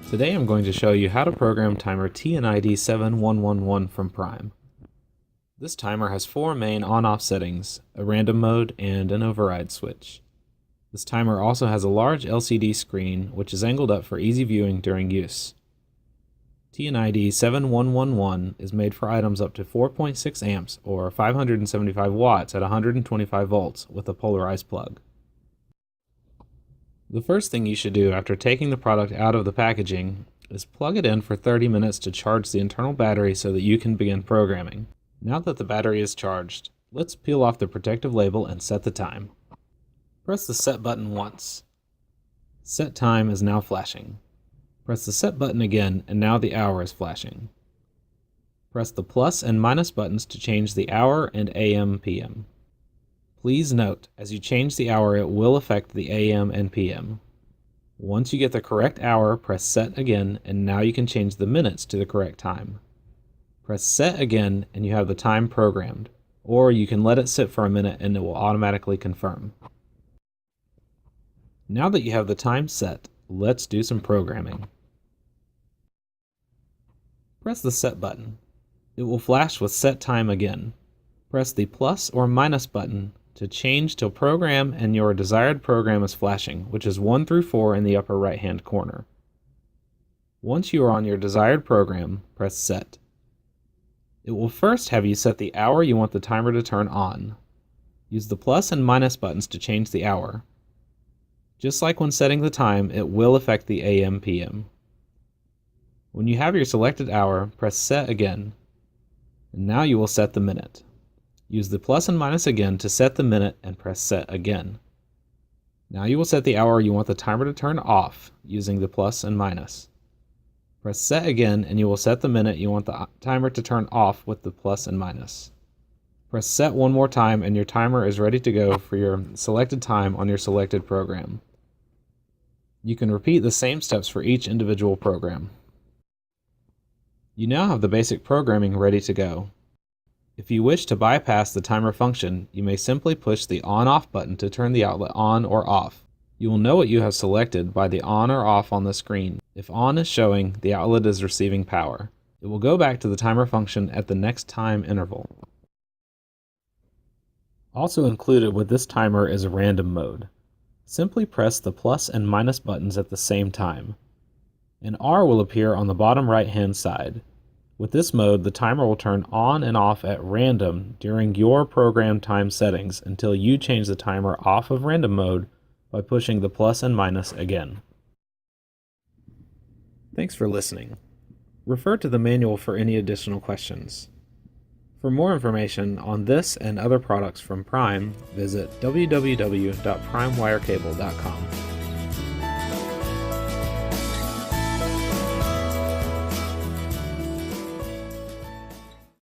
Today I'm going to show you how to program timer TNID7111 from Prime. This timer has four main on-off settings, a random mode, and an override switch. This timer also has a large LCD screen which is angled up for easy viewing during use. TNID7111 is made for items up to 4.6 amps or 575 watts at 125 volts with a polarized plug. The first thing you should do after taking the product out of the packaging is plug it in for 30 minutes to charge the internal battery so that you can begin programming. Now that the battery is charged, let's peel off the protective label and set the time. Press the set button once. Set time is now flashing. Press the set button again and now the hour is flashing. Press the plus and minus buttons to change the hour and AM/PM. Please note, as you change the hour, it will affect the AM and PM. Once you get the correct hour, press set again, and now you can change the minutes to the correct time. Press set again, and you have the time programmed, or you can let it sit for a minute and it will automatically confirm. Now that you have the time set, let's do some programming. Press the set button. It will flash with set time again. Press the plus or minus button to change to program, and your desired program is flashing, which is 1 through 4 in the upper right hand corner. Once you are on your desired program, press set. It will first have you set the hour you want the timer to turn on. Use the plus and minus buttons to change the hour. Just like when setting the time, it will affect the AM/PM. When you have your selected hour, press set again, and now you will set the minute. Use the plus and minus again to set the minute and press set again. Now you will set the hour you want the timer to turn off using the plus and minus. Press set again and you will set the minute you want the timer to turn off with the plus and minus. Press set one more time and your timer is ready to go for your selected time on your selected program. You can repeat the same steps for each individual program. You now have the basic programming ready to go. If you wish to bypass the timer function, you may simply push the on-off button to turn the outlet on or off. You will know what you have selected by the on or off on the screen. If on is showing, the outlet is receiving power. It will go back to the timer function at the next time interval. Also included with this timer is a random mode. Simply press the plus and minus buttons at the same time. An R will appear on the bottom right hand side. With this mode, the timer will turn on and off at random during your program time settings until you change the timer off of random mode by pushing the plus and minus again. Thanks for listening. Refer to the manual for any additional questions. For more information on this and other products from Prime, visit www.primewirecable.com.